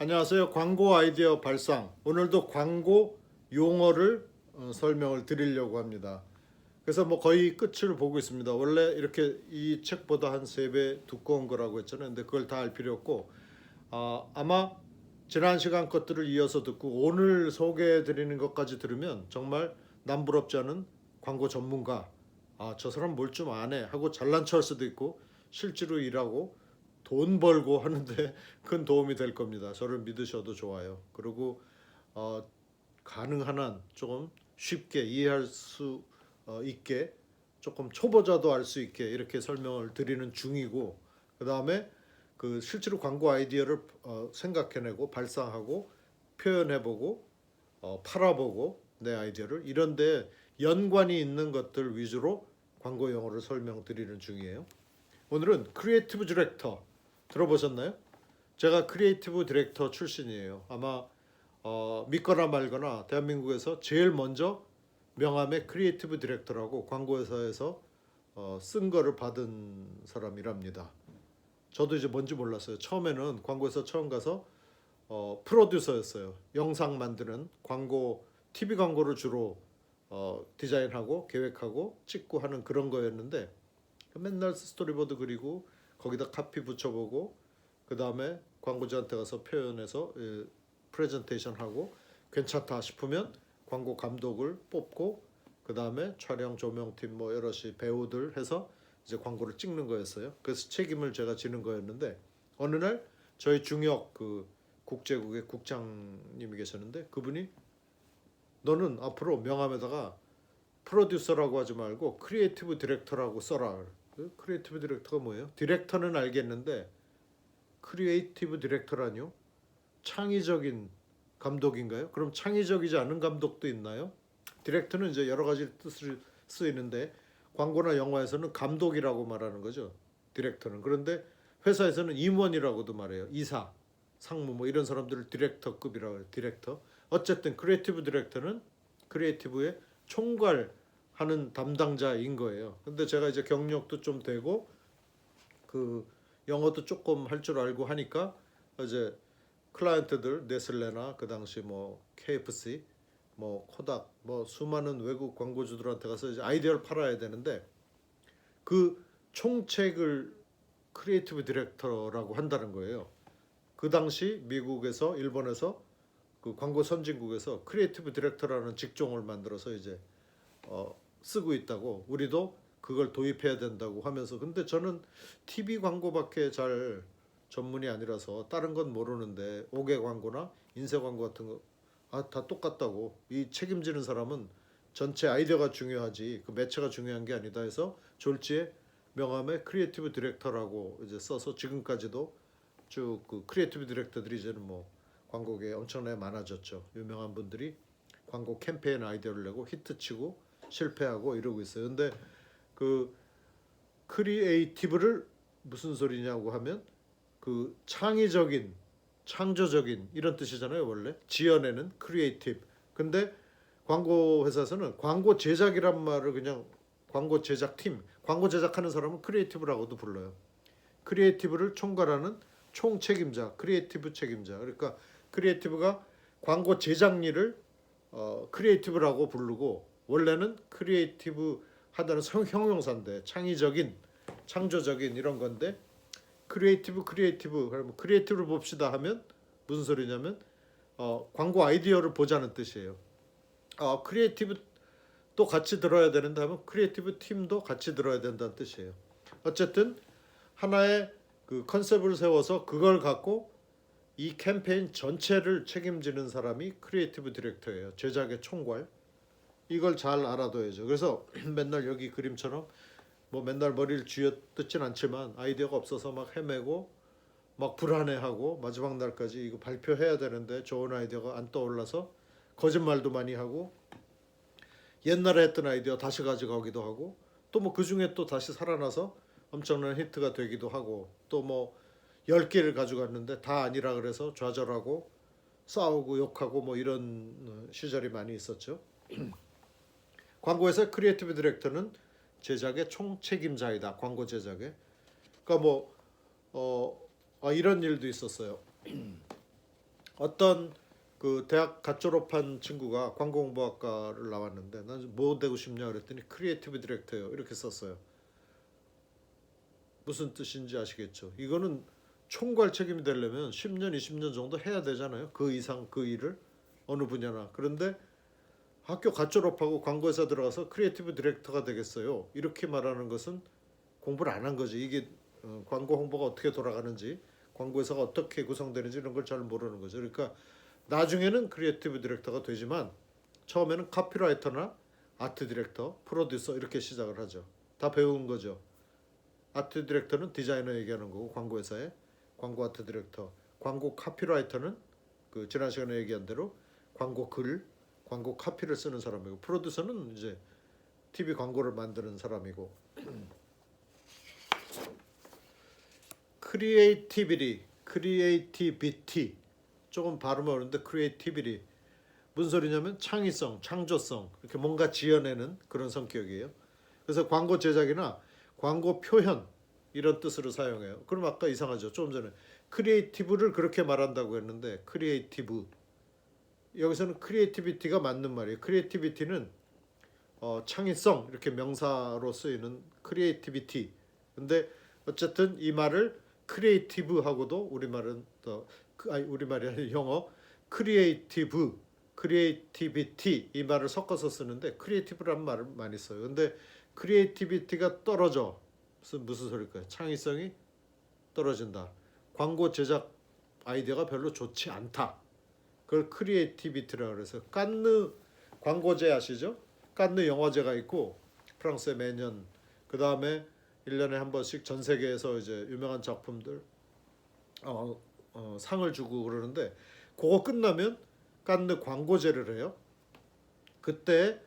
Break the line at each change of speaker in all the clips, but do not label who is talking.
안녕하세요. 광고 아이디어 발상. 오늘도 광고 용어를 설명을 드리려고 합니다. 그래서 뭐 거의 끝을 보고 있습니다. 원래 이렇게 이 책보다 한 3배 두꺼운 거라고 했잖아요. 근데 그걸 다 알 필요 없고 아마 지난 시간 것들을 이어서 듣고 오늘 소개해 드리는 것까지 들으면 정말 남부럽지 않은 광고 전문가, 저 사람 뭘 좀 아네 하고 잘난 척할 수도 있고 실제로 일하고 돈 벌고 하는데 큰 도움이 될 겁니다. 저를 믿으셔도 좋아요. 그리고 가능한 한 조금 쉽게 이해할 수 있게, 조금 초보자도 알 수 있게 이렇게 설명을 드리는 중이고, 그 다음에 그 실제로 광고 아이디어를 생각해내고 발상하고 표현해보고 팔아보고 내 아이디어를 이런데 연관이 있는 것들 위주로 광고 용어를 설명드리는 중이에요. 오늘은 크리에이티브 디렉터 들어보셨나요? 제가 크리에이티브 디렉터 출신이에요. 아마 믿거나 말거나 대한민국에서 제일 먼저 명함에 크리에이티브 디렉터라고 광고회사에서 쓴 거를 받은 사람이랍니다. 저도 이제 뭔지 몰랐어요. 처음에는 광고회사 처음 가서 프로듀서였어요. 영상 만드는 광고, TV 광고를 주로 디자인하고 계획하고 찍고 하는 그런 거였는데 맨날 스토리보드 그리고 거기다 카피 붙여보고 그 다음에 광고주한테 가서 표현해서 프레젠테이션 하고 괜찮다 싶으면 광고 감독을 뽑고 그 다음에 촬영 조명팀 뭐 여럿이 배우들 해서 이제 광고를 찍는 거였어요. 그래서 책임을 제가 지는 거였는데 어느 날 저희 중역 그 국제국의 국장님이 계셨는데 그분이 너는 앞으로 명함에다가 프로듀서라고 하지 말고 크리에이티브 디렉터라고 써라. 크리에이티브 디렉터가 뭐예요? 디렉터는 알겠는데 크리에이티브 디렉터라뇨? 창의적인 감독인가요? 그럼 창의적이지 않은 감독도 있나요? 디렉터는 이제 여러 가지 뜻을 쓰이는데 광고나 영화에서는 감독이라고 말하는 거죠. 디렉터는. 그런데 회사에서는 임원이라고도 말해요. 이사, 상무 뭐 이런 사람들을 디렉터급이라고 해요. 디렉터. 어쨌든 크리에이티브 디렉터는 크리에이티브의 총괄하는 담당자인 거예요. 근데 제가 이제 경력도 좀 되고 그 영어도 조금 할 줄 알고 하니까 이제 클라이언트들 네슬레나 그 당시 뭐 KFC 뭐 코닥 뭐 수많은 외국 광고주들한테 가서 이제 아이디어를 팔아야 되는데 그 총책을 크리에이티브 디렉터라고 한다는 거예요. 그 당시 미국에서 일본에서 그 광고 선진국에서 크리에이티브 디렉터라는 직종을 만들어서 이제 쓰고 있다고 우리도 그걸 도입해야 된다고 하면서 근데 저는 TV 광고밖에 잘 전문이 아니라서 다른 건 모르는데 옥외 광고나 인쇄 광고 같은 거 다 똑같다고 이 책임지는 사람은 전체 아이디어가 중요하지 그 매체가 중요한 게 아니다 해서 졸지에 명함에 크리에이티브 디렉터라고 이제 써서 지금까지도 쭉 그 크리에이티브 디렉터들이 이제는 뭐 광고계에 엄청나게 많아졌죠. 유명한 분들이 광고 캠페인 아이디어를 내고 히트치고 실패하고 이러고 있어요. 근데 그 크리에이티브를 무슨 소리냐고 하면 그 창의적인, 창조적인 이런 뜻이잖아요. 원래 지어내는 크리에이티브. 근데 광고 회사에서는 광고 제작이란 말을 그냥 광고 제작팀, 광고 제작하는 사람은 크리에이티브라고도 불러요. 크리에이티브를 총괄하는 총책임자, 크리에이티브 책임자. 그러니까 크리에이티브가 광고 제작 일을 크리에이티브라고 부르고 원래는 크리에이티브 하다는 형용사인데 창의적인, 창조적인 이런 건데 크리에이티브 그러면 크리에이티브를 봅시다 하면 무슨 소리냐면 광고 아이디어를 보자는 뜻이에요. 크리에이티브 또 같이 들어야 되는데 하면 크리에이티브 팀도 같이 들어야 된다는 뜻이에요. 어쨌든 하나의 그 컨셉을 세워서 그걸 갖고 이 캠페인 전체를 책임지는 사람이 크리에이티브 디렉터예요. 제작의 총괄. 이걸 잘 알아둬야죠. 그래서 맨날 여기 그림처럼 뭐 맨날 머리를 쥐어뜯진 않지만 아이디어가 없어서 막 헤매고 막 불안해하고 마지막 날까지 이거 발표해야 되는데 좋은 아이디어가 안 떠올라서 거짓말도 많이 하고 옛날에 했던 아이디어 다시 가져가기도 하고 또 뭐 그중에 또 다시 살아나서 엄청난 히트가 되기도 하고 또 뭐 10개를 가져갔는데 다 아니라 그래서 좌절하고 싸우고 욕하고 뭐 이런 시절이 많이 있었죠. 광고에서 크리에이티브 디렉터는 제작의 총책임자이다. 광고 제작에. 그러니까 뭐 이런 일도 있었어요. 어떤 그 대학 갓 졸업한 친구가 광고홍보학과를 나왔는데 난 뭐 되고 싶냐 그랬더니 크리에이티브 디렉터요 이렇게 썼어요. 무슨 뜻인지 아시겠죠? 이거는 총괄 책임이 되려면 10년, 20년 정도 해야 되잖아요. 그 이상 그 일을 어느 분야나. 그런데 학교 갓 졸업하고 광고회사 들어가서 크리에이티브 디렉터가 되겠어요. 이렇게 말하는 것은 공부를 안 한 거지. 이게 광고 홍보가 어떻게 돌아가는지, 광고회사가 어떻게 구성되는지 이런 걸 잘 모르는 거죠. 그러니까 나중에는 크리에이티브 디렉터가 되지만 처음에는 카피라이터나 아트 디렉터, 프로듀서 이렇게 시작을 하죠. 다 배운 거죠. 아트 디렉터는 디자이너 얘기하는 거고 광고회사에 광고 아트 디렉터, 광고 카피라이터는 그 지난 시간에 얘기한 대로 광고 글, 광고 카피를 쓰는 사람이고 프로듀서는 이제 TV 광고를 만드는 사람이고 크리에이티비티 조금 발음이 어려운데 크리에이티비티 무슨 소리냐면 창의성, 창조성 이렇게 뭔가 지어내는 그런 성격이에요. 그래서 광고 제작이나 광고 표현 이런 뜻으로 사용해요. 그럼 아까 이상하죠. 조금 전에 크리에이티브를 그렇게 말한다고 했는데 크리에이티브 여기서는 크리에이티비티가 맞는 말이에요. 크리에이티비티는 창의성 이렇게 명사로 쓰이는 크리에이티비티. 근데 어쨌든 이 말을 크리에이티브하고도 우리말은 우리말이 아니라 영어 크리에이티브, 크리에이티비티 이 말을 섞어서 쓰는데 크리에이티브라는 말을 많이 써요. 근데 크리에이티비티가 떨어져 무슨 소리일까요? 창의성이 떨어진다. 광고 제작 아이디어가 별로 좋지 않다. 그걸 크리에이티비티라고 그래서 깐느 광고제 아시죠? 깐느 영화제가 있고 프랑스에 매년 그 다음에 1년에 한 번씩 전 세계에서 이제 유명한 작품들 상을 주고 그러는데 그거 끝나면 깐느 광고제를 해요. 그때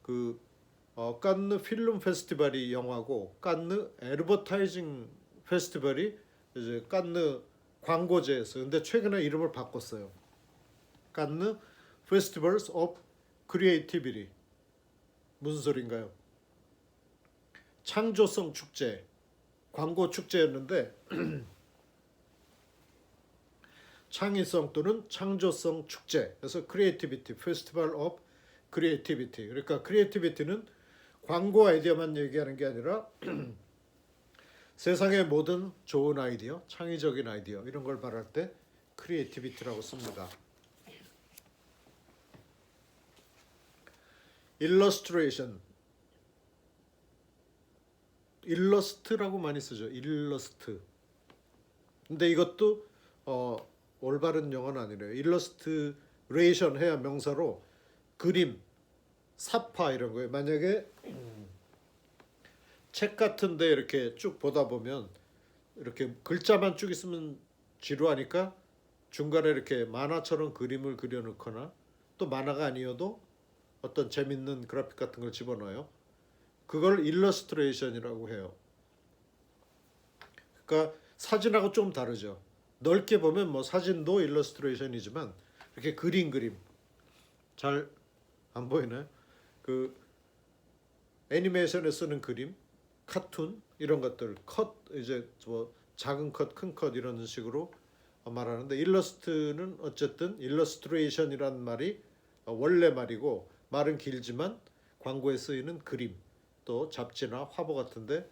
그 깐느 필름 페스티벌이 영화고 깐느 애드버타이징 페스티벌이 이제 깐느 광고제였어요. 근데 최근에 이름을 바꿨어요. 깐느 페스티벌스 오브 크리에이티비티 무슨 소린가요? 창조성 축제, 광고 축제였는데 창의성 또는 창조성 축제. 그래서 크리에이티비티, 페스티벌 오브 크리에이티비티. 그러니까 크리에이티비티는 광고 아이디어만 얘기하는 게 아니라 세상의 모든 좋은 아이디어, 창의적인 아이디어 이런 걸 말할 때 크리에이티비티라고 씁니다. 일러스트레이션, 일러스트라고 많이 쓰죠. 일러스트. 근데 이것도 올바른 영어는 아니래요. 일러스트레이션 해야 명사로 그림, 사파 이런 거예요. 만약에 책 같은데 이렇게 쭉 보다 보면 이렇게 글자만 쭉 있으면 지루하니까 중간에 이렇게 만화처럼 그림을 그려놓거나 또 만화가 아니어도 어떤 재밌는 그래픽 같은 걸 집어넣어요. 그걸 일러스트레이션이라고 해요. 그러니까 사진하고 좀 다르죠. 넓게 보면 뭐 사진도 일러스트레이션이지만 이렇게 그림 잘 안 보이나요? 그 애니메이션에 쓰는 그림, 카툰 이런 것들 컷 이제 뭐 작은 컷, 큰 컷 이런 식으로 말하는데 일러스트는 어쨌든 일러스트레이션이란 말이 원래 말이고 말은 길지만 광고에 쓰이는 그림 또 잡지나 화보 같은데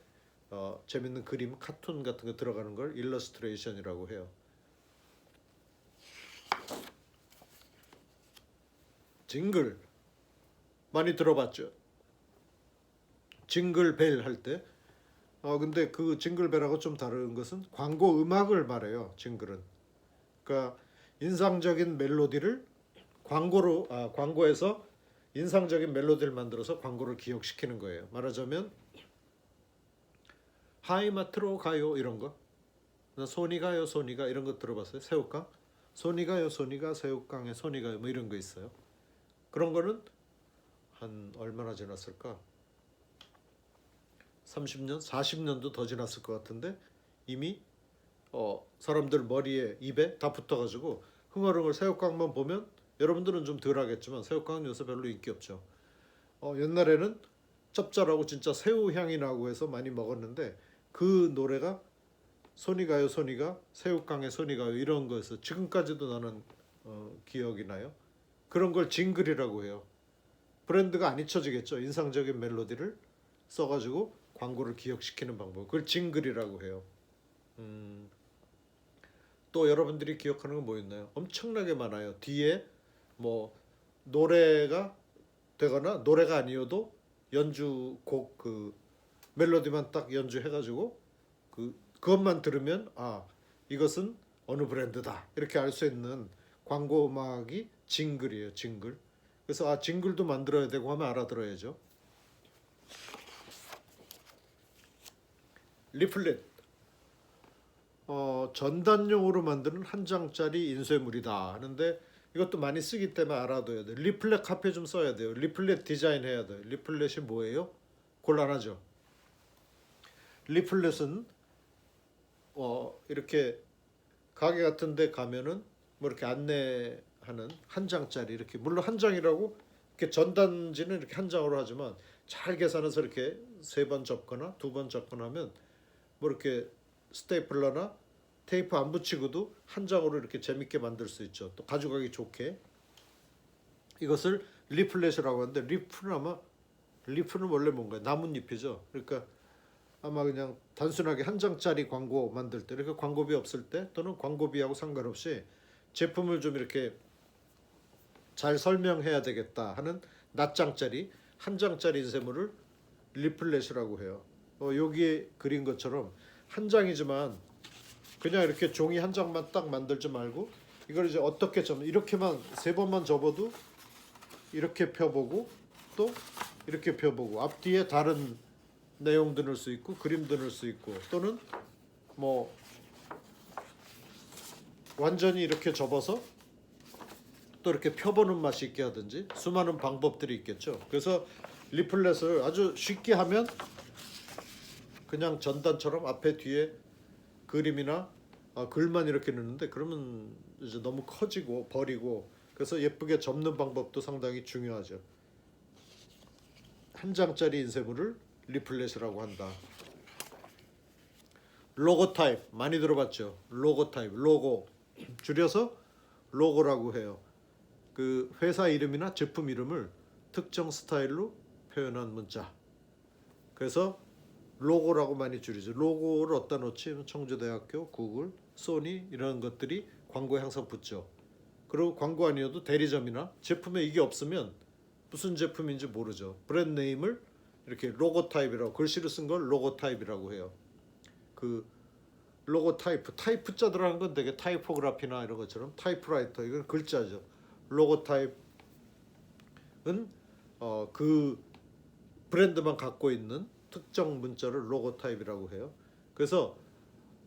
재밌는 그림, 카툰 같은 거 들어가는 걸 일러스트레이션이라고 해요. 징글 많이 들어봤죠? 징글벨 할 때. 근데 그 징글벨하고 좀 다른 것은 광고 음악을 말해요. 징글은. 그러니까 인상적인 멜로디를 광고에서 인상적인 멜로디를 만들어서 광고를 기억시키는 거예요. 말하자면 하이마트로 가요 이런 거. 손이 가요 손이가 이런 거 들어봤어요? 새우깡? 손이 가요 손이가 새우깡에 손이 가요 뭐 이런 거 있어요. 그런 거는 한 얼마나 지났을까? 30년, 40년도 더 지났을 것 같은데 이미 사람들 머리에 입에 다 붙어가지고 흥얼흥얼 새우깡만 보면 여러분들은 좀 덜하겠지만 새우깡은 요새 별로 인기 없죠. 옛날에는 짭짤하고 진짜 새우 향이 나고 해서 많이 먹었는데 그 노래가 손이 가요 손이가 새우깡에 손이 가요 이런 거에서 지금까지도 나는 기억이 나요? 그런 걸 징글이라고 해요. 브랜드가 안 잊혀지겠죠. 인상적인 멜로디를 써가지고 광고를 기억시키는 방법. 그걸 징글이라고 해요. 또 여러분들이 기억하는 건 뭐 있나요? 엄청나게 많아요. 뒤에 뭐 노래가 되거나 노래가 아니어도 연주곡 그 멜로디만 딱 연주해가지고 그것만 들으면 아 이것은 어느 브랜드다 이렇게 알 수 있는 광고 음악이 징글이에요. 징글. 그래서 아 징글도 만들어야 되고 하면 알아들어야죠. 리플렛. 전단용으로 만드는 한 장짜리 인쇄물이다 하는데 이것도 많이 쓰기 때문에 알아둬야 돼요. 리플렛 카페 좀 써야 돼요. 리플렛 디자인 해야 돼요. 리플렛이 뭐예요? 곤란하죠. 리플렛은 이렇게 가게 같은 데 가면은 뭐 이렇게 안내하는 한 장짜리 이렇게 물론 한 장이라고 이렇게 전단지는 이렇게 한 장으로 하지만 잘 계산해서 이렇게 세 번 접거나 두 번 접거나 하면 뭐 이렇게 스테이플러나 테이프 안 붙이고도 한 장으로 이렇게 재밌게 만들 수 있죠. 또 가져가기 좋게. 이것을 리플렛이라고 하는데 리프는 원래 뭔가요? 나뭇잎이죠. 그러니까 아마 그냥 단순하게 한 장짜리 광고 만들 때 이렇게 광고비 없을 때 또는 광고비하고 상관없이 제품을 좀 이렇게 잘 설명해야 되겠다 하는 낱장짜리 한 장짜리 인쇄물을 리플렛이라고 해요. 여기에 그린 것처럼 한 장이지만 그냥 이렇게 종이 한 장만 딱 만들지 말고 이걸 이제 어떻게 접 이렇게만 세 번만 접어도 이렇게 펴보고 또 이렇게 펴보고 앞뒤에 다른 내용도 넣을 수 있고 그림도 넣을 수 있고 또는 뭐 완전히 이렇게 접어서 또 이렇게 펴보는 맛이 있게 하든지 수많은 방법들이 있겠죠. 그래서 리플렛을 아주 쉽게 하면 그냥 전단처럼 앞에 뒤에 그림이나 글만 이렇게 넣는데 그러면 이제 너무 커지고 버리고 그래서 예쁘게 접는 방법도 상당히 중요하죠. 한 장짜리 인쇄물을 리플렛이라고 한다. 로고 타입 많이 들어봤죠. 로고 타입 로고 줄여서 로고라고 해요. 그 회사 이름이나 제품 이름을 특정 스타일로 표현한 문자. 그래서 로고라고 많이 줄이죠. 로고를 어디다 놓지? 청주대학교, 구글, 소니 이런 것들이 광고에 항상 붙죠. 그리고 광고 아니어도 대리점이나 제품에 이게 없으면 무슨 제품인지 모르죠. 브랜드 네임을 이렇게 로고 타입이라고 글씨로 쓴 걸 로고 타입이라고 해요. 그 로고 타이프자 들어가는 건 되게 타이포그라피나 이런 것처럼 타이프라이터 이건 글자죠. 로고 타입은 그 브랜드만 갖고 있는 특정 문자를 로고 타입이라고 해요. 그래서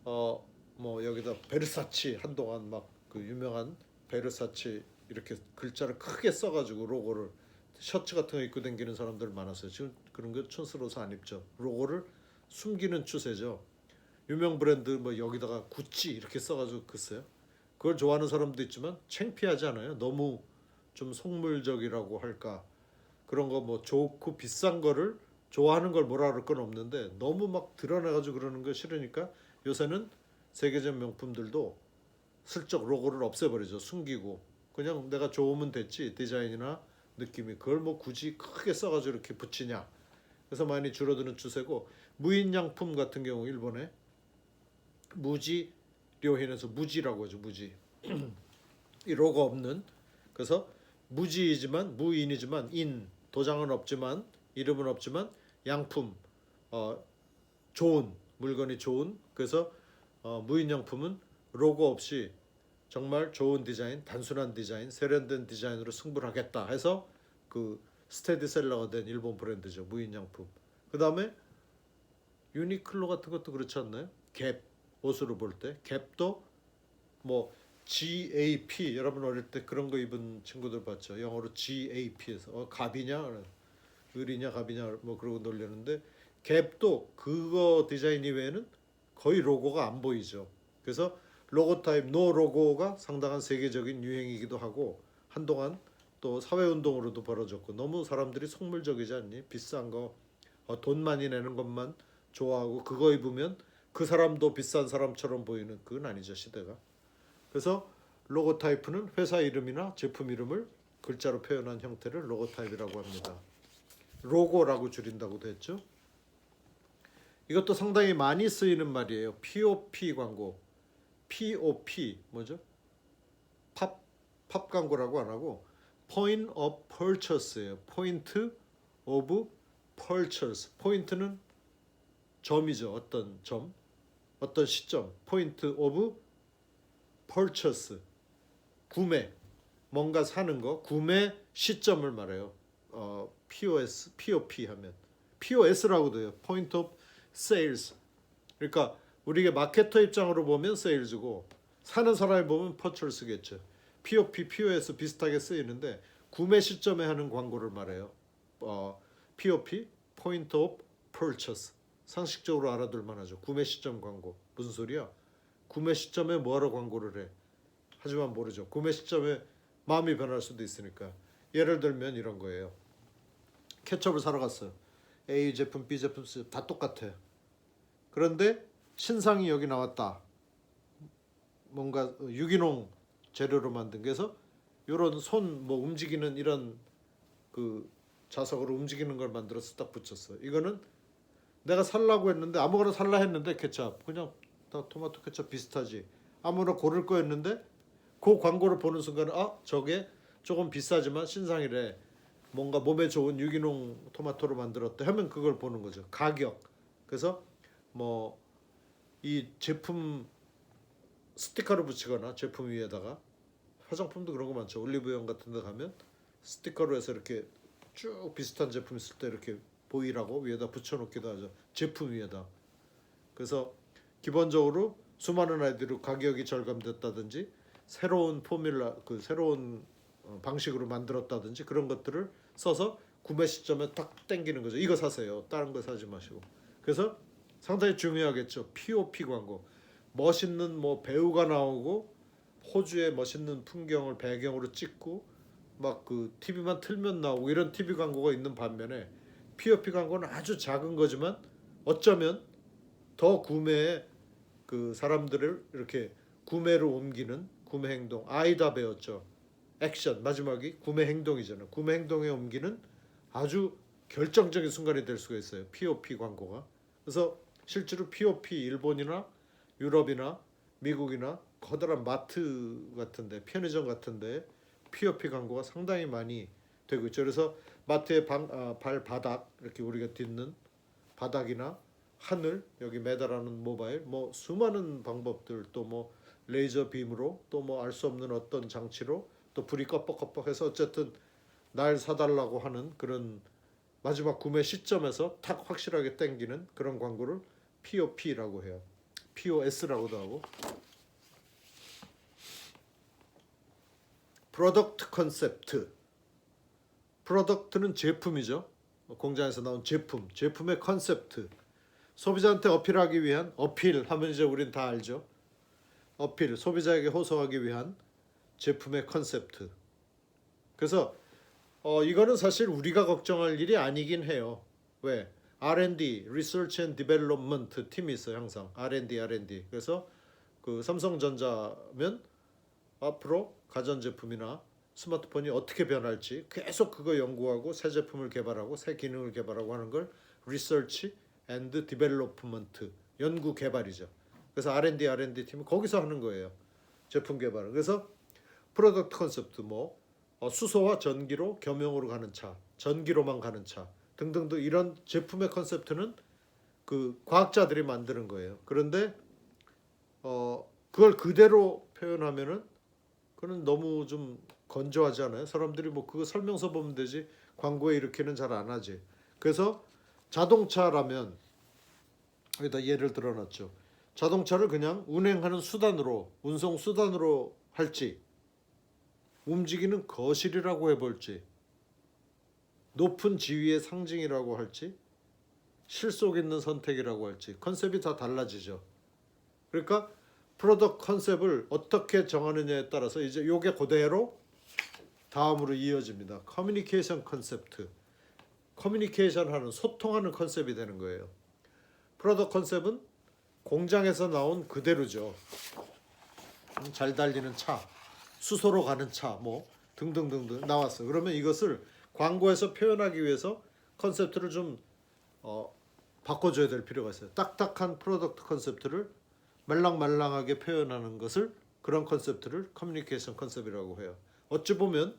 뭐 여기다 베르사치 한동안 막 그 유명한 베르사치 이렇게 글자를 크게 써가지고 로고를 셔츠 같은 거 입고 다니는 사람들 많았어요. 지금 그런 거 촌스러워서 안 입죠. 로고를 숨기는 추세죠. 유명 브랜드 뭐 여기다가 구찌 이렇게 써가지고 글쎄요. 그걸 좋아하는 사람도 있지만 창피하지 않아요? 너무 좀 속물적이라고 할까 그런 거 뭐 좋고 비싼 거를 좋아하는 걸 뭐라 그럴 건 없는데 너무 막 드러나가지고 그러는 거 싫으니까 요새는 세계적 명품들도 슬쩍 로고를 없애버리죠. 숨기고 그냥 내가 좋으면 됐지 디자인이나 느낌이 그걸 뭐 굳이 크게 써가지고 이렇게 붙이냐. 그래서 많이 줄어드는 추세고 무인양품 같은 경우 일본에 무지료인에서 무지라고 하죠. 무지 이 로고 없는 그래서 무지이지만 무인이지만 인 도장은 없지만 이름은 없지만 양품 좋은 물건이 좋은 그래서 무인양품은 로고 없이 정말 좋은 디자인 단순한 디자인 세련된 디자인으로 승부를 하겠다 해서 그 스테디셀러가 된 일본 브랜드죠. 무인양품. 그 다음에 유니클로 같은 것도 그렇지 않나요? 갭 옷으로 볼 때 갭도 뭐 GAP 여러분 어릴 때 그런 거 입은 친구들 봤죠. 영어로 GAP에서 갑이냐 을이냐 갑이냐 뭐 그러고 놀리는데 갭도 그거 디자인 이외에는 거의 로고가 안 보이죠. 그래서 로고 타입 노 로고가 상당한 세계적인 유행이기도 하고 한동안 또 사회운동으로도 벌어졌고 너무 사람들이 속물적이지 않니? 비싼 거 돈 많이 내는 것만 좋아하고 그거 입으면 그 사람도 비싼 사람처럼 보이는 그건 아니죠 시대가. 그래서 로고 타입은 회사 이름이나 제품 이름을 글자로 표현한 형태를 로고 타입이라고 합니다. 로고라고 줄인다고도 했죠. 이것도 상당히 많이 쓰이는 말이에요. POP 광고. POP 뭐죠? 팝 광고라고 안 하고 Point of Purchase예요. Point of Purchase. 포인트는 점이죠. 어떤 점, 어떤 시점. Point of Purchase. 구매, 뭔가 사는 거, 구매 시점을 말해요. POP 하면 POS라고도 해요. Point of Sales. 그러니까 우리가 마케터 입장으로 보면 Sales고 사는 사람이 보면 Purchase겠죠. POP, POS 비슷하게 쓰이는데 구매 시점에 하는 광고를 말해요. POP, Point of Purchase. 상식적으로 알아둘 만하죠. 구매 시점 광고. 무슨 소리야? 구매 시점에 뭐하러 광고를 해? 하지만 모르죠. 구매 시점에 마음이 변할 수도 있으니까. 예를 들면 이런 거예요. 케첩을 사러 갔어요. A 제품, B 제품 다 똑같아. 그런데 신상이 여기 나왔다. 뭔가 유기농 재료로 만든 게 해서 이런 손 뭐 움직이는 이런 그 자석으로 움직이는 걸 만들어서 딱 붙였어. 이거는 내가 살라고 했는데 아무거나 살라 했는데 케첩 그냥 다 토마토 케첩 비슷하지. 아무나 고를 거였는데 그 광고를 보는 순간 저게 조금 비싸지만 신상이래. 뭔가 몸에 좋은 유기농 토마토로 만들었다 하면 그걸 보는 거죠. 가격. 그래서 뭐 이 제품 스티커를 붙이거나 제품 위에다가 화장품도 그런 거 많죠. 올리브영 같은 데 가면 스티커로 해서 이렇게 쭉 비슷한 제품 있을 때 이렇게 보이라고 위에다 붙여놓기도 하죠. 제품 위에다. 그래서 기본적으로 수많은 아이들이 가격이 절감됐다든지 새로운 포뮬라 그 새로운 방식으로 만들었다든지 그런 것들을 써서 구매 시점에 딱 땡기는 거죠. 이거 사세요. 다른 거 사지 마시고. 그래서 상당히 중요하겠죠. POP 광고. 멋있는 뭐 배우가 나오고 호주의 멋있는 풍경을 배경으로 찍고 막 그 TV만 틀면 나오고 이런 TV 광고가 있는 반면에 POP 광고는 아주 작은 거지만 어쩌면 더 구매에 그 사람들을 이렇게 구매로 옮기는 구매 행동. 아이다 배웠죠. 액션 마지막이 구매 행동이잖아요. 구매 행동에 옮기는 아주 결정적인 순간이 될 수가 있어요. POP 광고가. 그래서 실제로 POP 일본이나 유럽이나 미국이나 커다란 마트 같은데 편의점 같은데 POP 광고가 상당히 많이 되고 있죠. 그래서 마트의 발바닥 이렇게 우리가 딛는 바닥이나 하늘 여기 매달아놓은 모바일 뭐 수많은 방법들 또 뭐 레이저 빔으로 또 뭐 알 수 없는 어떤 장치로 또 불이 꺼뻑꺼뻑해서 어쨌든 날 사달라고 하는 그런 마지막 구매 시점에서 탁 확실하게 땡기는 그런 광고를 POP라고 해요. POS라고도 하고. 프로덕트 컨셉트. 프로덕트는 제품이죠. 공장에서 나온 제품, 제품의 컨셉트. 소비자한테 어필하기 위한 어필 하면 이제 우린 다 알죠. 어필, 소비자에게 호소하기 위한 제품의 컨셉트. 그래서 이거는 사실 우리가 걱정할 일이 아니긴 해요. 왜? R&D, Research and Development 팀이 있어요. 항상 R&D. 그래서 그 삼성전자면 앞으로 가전제품이나 스마트폰이 어떻게 변할지 계속 그거 연구하고 새 제품을 개발하고 새 기능을 개발하고 하는 걸 Research and Development, 연구 개발이죠. 그래서 R&D 팀이 거기서 하는 거예요. 제품 개발은. 그래서 프로덕트 컨셉트 뭐 수소와 전기로 겸용으로 가는 차, 전기로만 가는 차 등등등 이런 제품의 컨셉트는 그 과학자들이 만드는 거예요. 그런데 그걸 그대로 표현하면은 그는 너무 좀 건조하지 않아요? 사람들이 뭐 그거 설명서 보면 되지 광고에 이렇게는 잘 안 하지. 그래서 자동차라면 여기다 예를 들어놨죠. 자동차를 그냥 운행하는 수단으로 운송 수단으로 할지 움직이는 거실이라고 해볼지 높은 지위의 상징이라고 할지 실속 있는 선택이라고 할지 컨셉이 다 달라지죠. 그러니까 프로덕트 컨셉을 어떻게 정하느냐에 따라서 이제 요게 그대로 다음으로 이어집니다. 커뮤니케이션 컨셉트. 커뮤니케이션 하는 소통하는 컨셉이 되는 거예요. 프로덕트 컨셉은 공장에서 나온 그대로죠. 잘 달리는 차. 수소로 가는 차 뭐 등등등등 나왔어요. 그러면 이것을 광고에서 표현하기 위해서 컨셉트를 좀 바꿔줘야 될 필요가 있어요. 딱딱한 프로덕트 컨셉트를 말랑말랑하게 표현하는 것을 그런 컨셉트를 커뮤니케이션 컨셉이라고 해요. 어찌 보면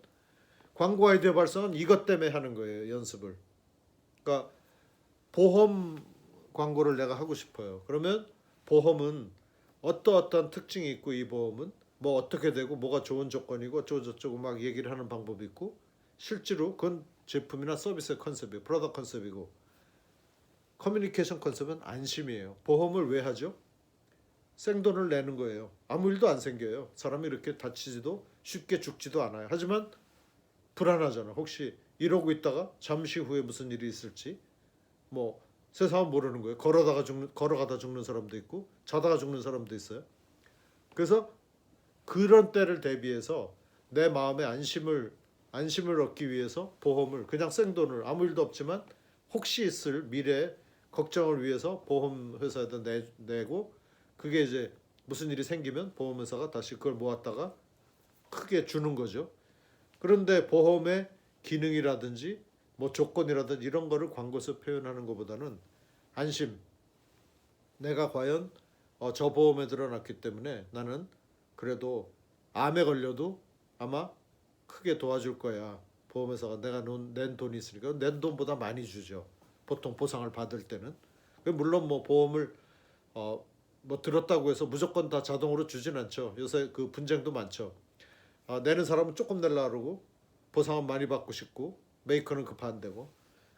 광고 아이디어 발상은 이것 때문에 하는 거예요. 연습을. 그러니까 보험 광고를 내가 하고 싶어요. 그러면 보험은 어떠어떠한 특징이 있고 이 보험은 뭐 어떻게 되고 뭐가 좋은 조건이고 어쩌고저쩌고 막 얘기를 하는 방법이 있고 실제로 그건 제품이나 서비스의 컨셉이에요. 프로덕트 컨셉이고 커뮤니케이션 컨셉은 안심이에요. 보험을 왜 하죠? 생돈을 내는 거예요. 아무 일도 안 생겨요. 사람이 이렇게 다치지도 쉽게 죽지도 않아요. 하지만 불안하잖아. 혹시 이러고 있다가 잠시 후에 무슨 일이 있을지 뭐 세상은 모르는 거예요. 걸어가다 죽는 사람도 있고 자다가 죽는 사람도 있어요. 그래서 그런 때를 대비해서 내 마음의 안심을 얻기 위해서 보험을 그냥 생돈을 아무 일도 없지만 혹시 있을 미래 걱정을 위해서 보험 회사에다 내고 그게 이제 무슨 일이 생기면 보험회사가 다시 그걸 모았다가 크게 주는 거죠. 그런데 보험의 기능이라든지 뭐 조건이라든지 이런 거를 광고에서 표현하는 것보다는 안심. 내가 과연 저 보험에 들어놨기 때문에 나는 그래도 암에 걸려도 아마 크게 도와줄 거야. 보험회사가 내가 낸 돈이 있으니까 낸 돈보다 많이 주죠. 보통 보상을 받을 때는. 물론 뭐 보험을 뭐 들었다고 해서 무조건 다 자동으로 주진 않죠. 요새 그 분쟁도 많죠. 내는 사람은 조금 내려고 그러고 보상은 많이 받고 싶고 메이커는 급한데고.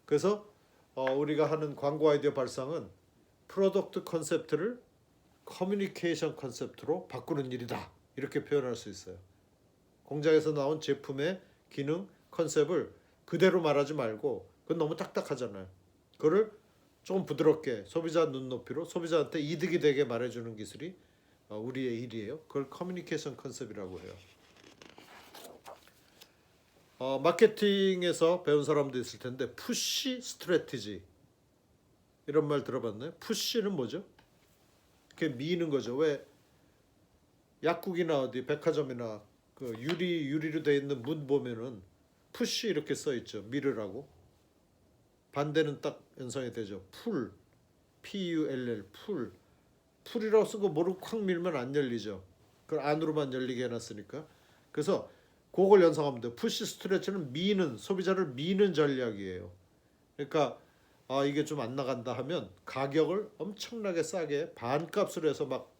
그래서 우리가 하는 광고 아이디어 발상은 프로덕트 컨셉트를 커뮤니케이션 컨셉트로 바꾸는 일이다. 이렇게 표현할 수 있어요. 공장에서 나온 제품의 기능, 컨셉을 그대로 말하지 말고 그건 너무 딱딱하잖아요. 그거를 조금 부드럽게 소비자 눈높이로 소비자한테 이득이 되게 말해주는 기술이 우리의 일이에요. 그걸 커뮤니케이션 컨셉이라고 해요. 마케팅에서 배운 사람도 있을 텐데 푸시 스트래티지 이런 말 들어봤나요? 푸시는 뭐죠? 그게 미는 거죠. 왜 약국이나 어디 백화점이나 그 유리로 돼 있는 문 보면은 푸시 이렇게 써 있죠. 미르라고. 반대는 딱 연상이 되죠. PULL 풀이라고 쓰고 모르고 콱 밀면 안 열리죠. 그걸 안으로만 열리게 해놨으니까. 그래서 그걸 연상하면 돼요. 푸시 스트레치는 미는 소비자를 미는 전략이에요. 그러니까 이게 좀 안 나간다 하면 가격을 엄청나게 싸게 반값으로 해서 막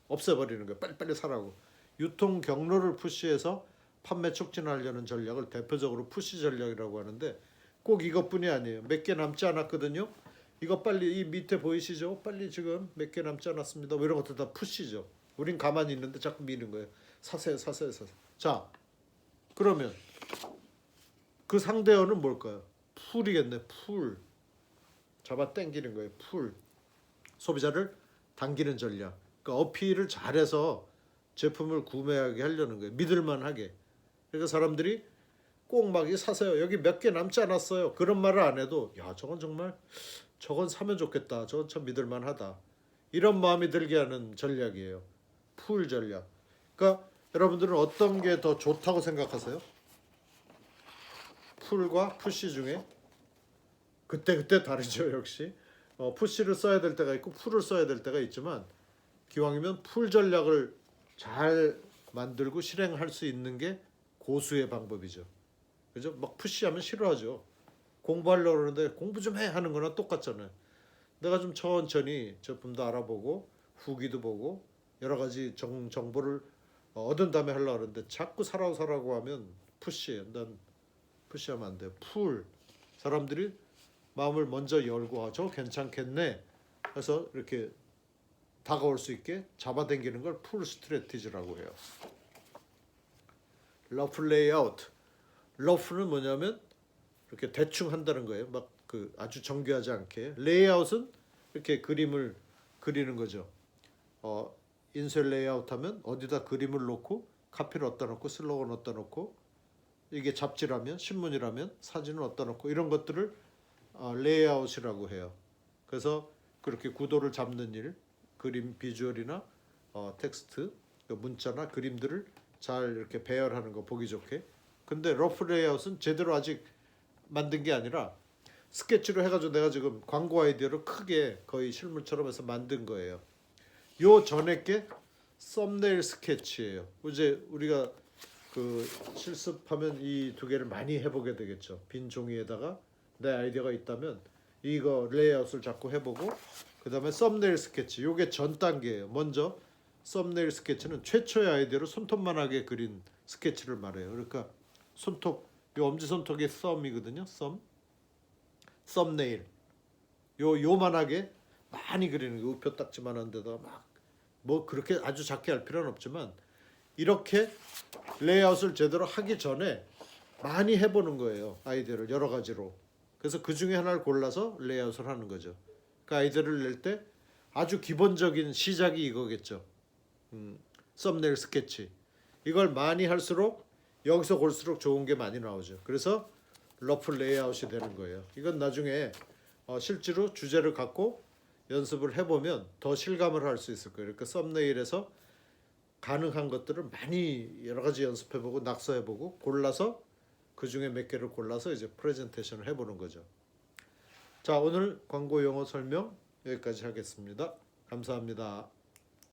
없애버리는 거예요. 빨리빨리 사라고. 유통 경로를 푸시해서 판매 촉진하려는 전략을 대표적으로 푸시 전략이라고 하는데 꼭 이것뿐이 아니에요. 몇 개 남지 않았거든요. 이거 빨리 이 밑에 보이시죠? 빨리 지금 몇 개 남지 않았습니다. 뭐 이런 것도 다 푸시죠. 우린 가만히 있는데 자꾸 미는 거예요. 사세요. 자, 그러면 그 상대어는 뭘까요? 풀이겠네. 풀. 잡아 당기는 거예요. 풀. 소비자를 당기는 전략. 그러니까 어필을 잘해서 제품을 구매하게 하려는 거예요. 믿을만하게. 그러니까 사람들이 꼭 막 사세요. 여기 몇 개 남지 않았어요. 그런 말을 안 해도 야 저건 사면 좋겠다. 저건 참 믿을만하다. 이런 마음이 들게 하는 전략이에요. 풀 전략. 그러니까 여러분들은 어떤 게 더 좋다고 생각하세요? 풀과 푸시 중에 그때 다르죠. 역시 푸시를 써야 될 때가 있고 풀을 써야 될 때가 있지만 기왕이면 풀 전략을 잘 만들고 실행할 수 있는 게 고수의 방법이죠. 그죠? 막 푸시하면 싫어하죠. 공부하려고 그러는데 공부 좀 해 하는 거나 똑같잖아요. 내가 좀 천천히 제품도 알아보고 후기도 보고 여러 가지 정보를 얻은 다음에 하려고 그러는데 자꾸 사라고 하면 푸시해요. 난 푸시하면 안 돼요. 풀. 사람들이 마음을 먼저 열고 저거 괜찮겠네. 그래서 이렇게 다가올 수 있게 잡아당기는 걸 풀 스트래티지라고 해요. 러프 레이아웃. 러프는 뭐냐면 이렇게 대충 한다는 거예요. 막 그 아주 정교하지 않게. 레이아웃은 이렇게 그림을 그리는 거죠. 인쇄 레이아웃 하면 어디다 그림을 놓고 카피를 어디다 놓고 슬로건 어디다 놓고 이게 잡지라면 신문이라면 사진을 어디다 놓고 이런 것들을 레이아웃이라고 해요. 그래서 그렇게 구도를 잡는 일, 그림 비주얼이나 텍스트, 문자나 그림들을 잘 이렇게 배열하는 거 보기 좋게. 근데 러프 레이아웃은 제대로 아직 만든 게 아니라 스케치로 해가지고 내가 지금 광고 아이디어를 크게 거의 실물처럼 해서 만든 거예요. 요 전에 게 썸네일 스케치예요. 이제 우리가 그 실습하면 이 두 개를 많이 해보게 되겠죠. 빈 종이에다가 내 아이디어가 있다면 이거 레이아웃을 자꾸 해보고 그 다음에 썸네일 스케치. 요게 전 단계예요. 먼저 썸네일 스케치는 최초의 아이디어로 손톱만하게 그린 스케치를 말해요. 그러니까 손톱, 요 엄지손톱이 썸이거든요. 썸네일. 요만하게 많이 그리는 거. 우표 딱지만한 데다 막 뭐 그렇게 아주 작게 할 필요는 없지만 이렇게 레이아웃을 제대로 하기 전에 많이 해보는 거예요. 아이디어를 여러 가지로. 그래서 그 중에 하나를 골라서 레이아웃을 하는 거죠. 그 아이디어를 낼 때 아주 기본적인 시작이 이거겠죠. 썸네일 스케치. 이걸 많이 할수록 여기서 볼수록 좋은 게 많이 나오죠. 그래서 러프 레이아웃이 되는 거예요. 이건 나중에 실제로 주제를 갖고 연습을 해보면 더 실감을 할 수 있을 거예요. 그러니까 썸네일에서 가능한 것들을 많이 여러 가지 연습해보고 낙서해보고 골라서 그 중에 몇 개를 골라서 이제 프레젠테이션을 해보는 거죠. 자, 오늘 광고 용어 설명 여기까지 하겠습니다. 감사합니다.